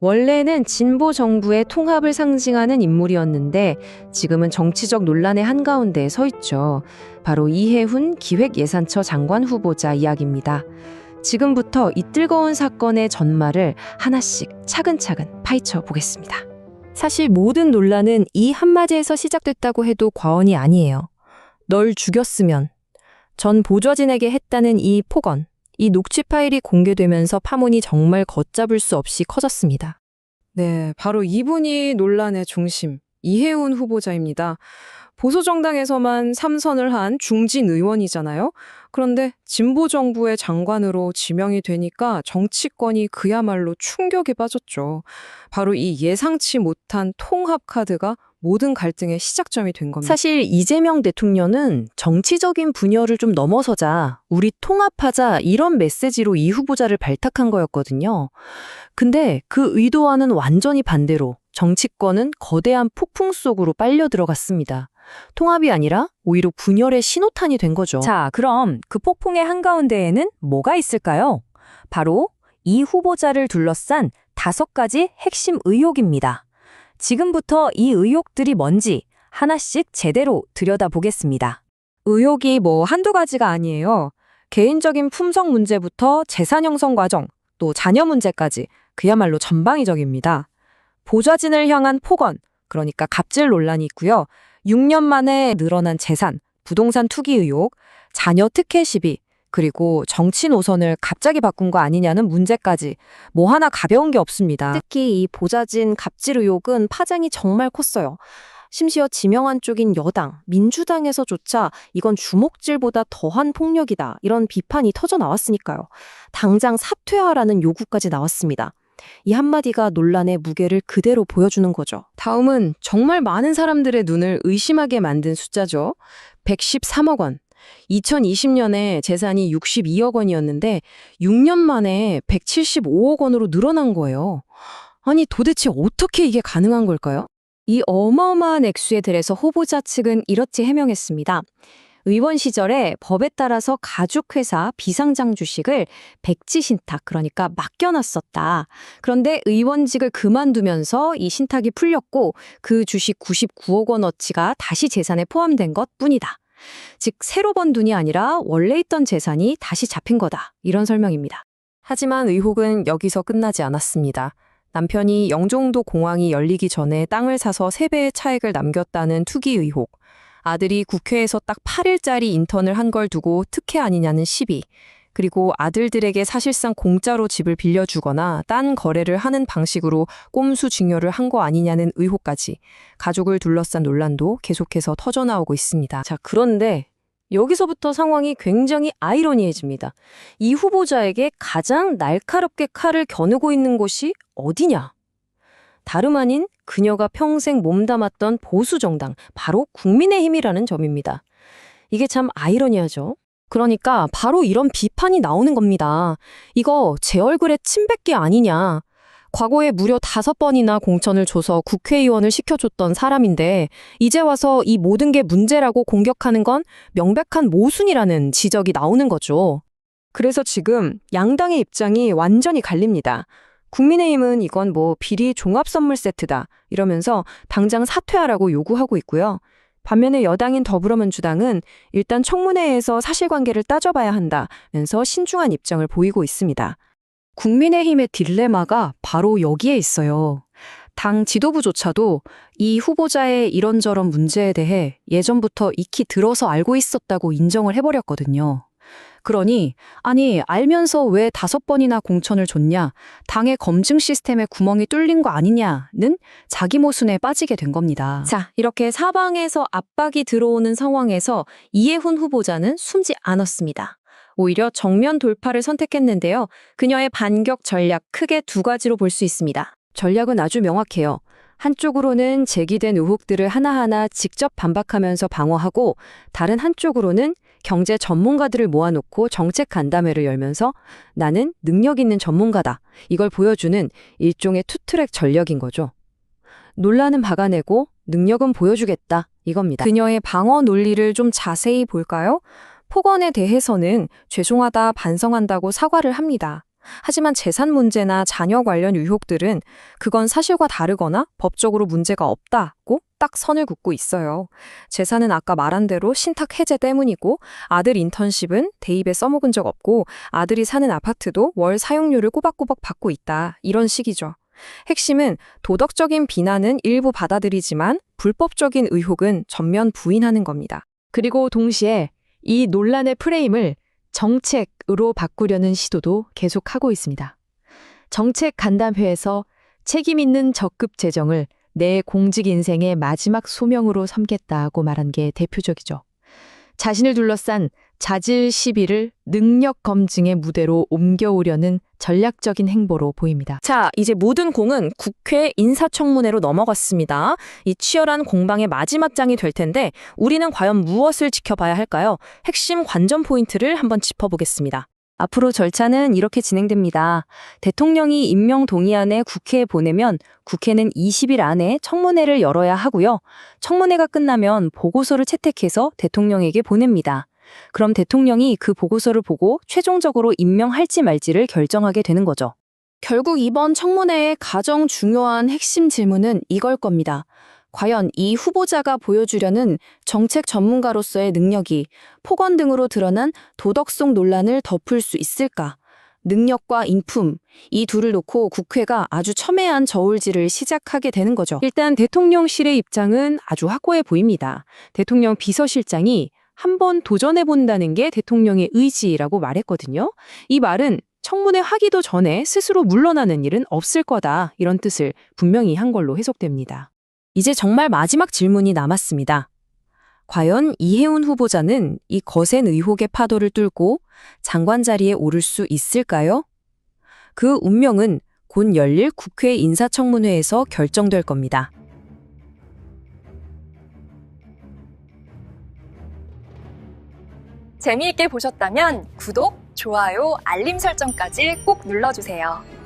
원래는 진보 정부의 통합을 상징하는 인물이었는데 지금은 정치적 논란의 한가운데에 서 있죠. 바로 이해훈 기획예산처 장관 후보자 이야기입니다. 지금부터 이 뜨거운 사건의 전말을 하나씩 차근차근 파헤쳐 보겠습니다. 사실 모든 논란은 이 한마디에서 시작됐다고 해도 과언이 아니에요. 널 죽였으면. 전 보좌진에게 했다는 이 폭언, 이 녹취 파일이 공개되면서 파문이 정말 걷잡을 수 없이 커졌습니다. 네, 바로 이분이 논란의 중심, 이해훈 후보자입니다. 보수정당에서만 3선을 한 중진 의원이잖아요. 그런데 진보 정부의 장관으로 지명이 되니까 정치권이 그야말로 충격에 빠졌죠. 바로 이 예상치 못한 통합 카드가 모든 갈등의 시작점이 된 겁니다. 사실 이재명 대통령은 정치적인 분열을 좀 넘어서자, 우리 통합하자 이런 메시지로 이 후보자를 발탁한 거였거든요. 근데 그 의도와는 완전히 반대로 정치권은 거대한 폭풍 속으로 빨려 들어갔습니다. 통합이 아니라 오히려 분열의 신호탄이 된 거죠. 자, 그럼 그 폭풍의 한가운데에는 뭐가 있을까요? 바로 이 후보자를 둘러싼 5가지 핵심 의혹입니다. 지금부터 이 의혹들이 뭔지 하나씩 제대로 들여다보겠습니다. 의혹이 한두 가지가 아니에요. 개인적인 품성 문제부터 재산 형성 과정, 또 자녀 문제까지 그야말로 전방위적입니다. 보좌진을 향한 폭언, 그러니까 갑질 논란이 있고요. 6년 만에 늘어난 재산, 부동산 투기 의혹, 자녀 특혜 시비, 그리고 정치 노선을 갑자기 바꾼 거 아니냐는 문제까지 하나 가벼운 게 없습니다. 특히 이 보좌진 갑질 의혹은 파장이 정말 컸어요. 심지어 지명한 쪽인 여당, 민주당에서조차 이건 주먹질보다 더한 폭력이다, 이런 비판이 터져 나왔으니까요. 당장 사퇴하라는 요구까지 나왔습니다. 이 한마디가 논란의 무게를 그대로 보여주는 거죠. 다음은 정말 많은 사람들의 눈을 의심하게 만든 숫자죠. 113억 원. 2020년에 재산이 62억 원이었는데 6년 만에 175억 원으로 늘어난 거예요. 아니 도대체 어떻게 이게 가능한 걸까요? 이 어마어마한 액수에 대해서 후보자 측은 이렇게 해명했습니다. 의원 시절에 법에 따라서 가족회사 비상장 주식을 백지 신탁, 그러니까 맡겨놨었다. 그런데 의원직을 그만두면서 이 신탁이 풀렸고 그 주식 99억 원어치가 다시 재산에 포함된 것뿐이다. 즉 새로 번 돈이 아니라 원래 있던 재산이 다시 잡힌 거다. 이런 설명입니다. 하지만 의혹은 여기서 끝나지 않았습니다. 남편이 영종도 공항이 열리기 전에 땅을 사서 3배의 차익을 남겼다는 투기 의혹, 아들이 국회에서 딱 8일짜리 인턴을 한 걸 두고 특혜 아니냐는 시비, 그리고 아들들에게 사실상 공짜로 집을 빌려주거나 딴 거래를 하는 방식으로 꼼수 증여를 한 거 아니냐는 의혹까지 가족을 둘러싼 논란도 계속해서 터져나오고 있습니다. 자, 그런데 여기서부터 상황이 굉장히 아이러니해집니다. 이 후보자에게 가장 날카롭게 칼을 겨누고 있는 곳이 어디냐? 다름 아닌 그녀가 평생 몸담았던 보수정당, 바로 국민의힘이라는 점입니다. 이게 참 아이러니하죠? 그러니까 바로 이런 비판이 나오는 겁니다. 이거 제 얼굴에 침 뱉기 아니냐. 과거에 무려 5번이나 공천을 줘서 국회의원을 시켜줬던 사람인데 이제 와서 이 모든 게 문제라고 공격하는 건 명백한 모순이라는 지적이 나오는 거죠. 그래서 지금 양당의 입장이 완전히 갈립니다. 국민의힘은 이건 비리 종합선물 세트다 이러면서 당장 사퇴하라고 요구하고 있고요. 반면에 여당인 더불어민주당은 일단 청문회에서 사실관계를 따져봐야 한다면서 신중한 입장을 보이고 있습니다. 국민의힘의 딜레마가 바로 여기에 있어요. 당 지도부조차도 이 후보자의 이런저런 문제에 대해 예전부터 익히 들어서 알고 있었다고 인정을 해버렸거든요. 그러니 알면서 왜 5번이나 공천을 줬냐, 당의 검증 시스템에 구멍이 뚫린 거 아니냐는 자기 모순에 빠지게 된 겁니다. 자, 이렇게 사방에서 압박이 들어오는 상황에서 이해훈 후보자는 숨지 않았습니다. 오히려 정면 돌파를 선택했는데요. 그녀의 반격 전략 크게 2가지로 볼 수 있습니다. 전략은 아주 명확해요. 한쪽으로는 제기된 의혹들을 하나하나 직접 반박하면서 방어하고, 다른 한쪽으로는 경제 전문가들을 모아놓고 정책 간담회를 열면서 나는 능력 있는 전문가다, 이걸 보여주는 일종의 투트랙 전략인 거죠. 논란은 박아내고 능력은 보여주겠다, 이겁니다. 그녀의 방어 논리를 좀 자세히 볼까요? 폭언에 대해서는 죄송하다, 반성한다고 사과를 합니다. 하지만 재산 문제나 자녀 관련 의혹들은 그건 사실과 다르거나 법적으로 문제가 없다고 딱 선을 긋고 있어요. 재산은 아까 말한 대로 신탁 해제 때문이고 아들 인턴십은 대입에 써먹은 적 없고 아들이 사는 아파트도 월 사용료를 꼬박꼬박 받고 있다. 이런 식이죠. 핵심은 도덕적인 비난은 일부 받아들이지만 불법적인 의혹은 전면 부인하는 겁니다. 그리고 동시에 이 논란의 프레임을 정책으로 바꾸려는 시도도 계속하고 있습니다. 정책 간담회에서 책임 있는 적급 재정을 내 공직 인생의 마지막 소명으로 삼겠다고 말한 게 대표적이죠. 자신을 둘러싼 자질 시비를 능력 검증의 무대로 옮겨오려는 전략적인 행보로 보입니다. 자, 이제 모든 공은 국회 인사청문회로 넘어갔습니다. 이 치열한 공방의 마지막 장이 될 텐데 우리는 과연 무엇을 지켜봐야 할까요? 핵심 관전 포인트를 한번 짚어보겠습니다. 앞으로 절차는 이렇게 진행됩니다. 대통령이 임명 동의안에 국회에 보내면 국회는 20일 안에 청문회를 열어야 하고요. 청문회가 끝나면 보고서를 채택해서 대통령에게 보냅니다. 그럼 대통령이 그 보고서를 보고 최종적으로 임명할지 말지를 결정하게 되는 거죠. 결국 이번 청문회의 가장 중요한 핵심 질문은 이걸 겁니다. 과연 이 후보자가 보여주려는 정책 전문가로서의 능력이 폭언 등으로 드러난 도덕성 논란을 덮을 수 있을까? 능력과 인품, 이 둘을 놓고 국회가 아주 첨예한 저울질을 시작하게 되는 거죠. 일단 대통령실의 입장은 아주 확고해 보입니다. 대통령 비서실장이 한번 도전해본다는 게 대통령의 의지라고 말했거든요. 이 말은 청문회 하기도 전에 스스로 물러나는 일은 없을 거다, 이런 뜻을 분명히 한 걸로 해석됩니다. 이제 정말 마지막 질문이 남았습니다. 과연 이해운 후보자는 이 거센 의혹의 파도를 뚫고 장관 자리에 오를 수 있을까요? 그 운명은 곧 열릴 국회 인사청문회에서 결정될 겁니다. 재미있게 보셨다면 구독, 좋아요, 알림 설정까지 꼭 눌러주세요.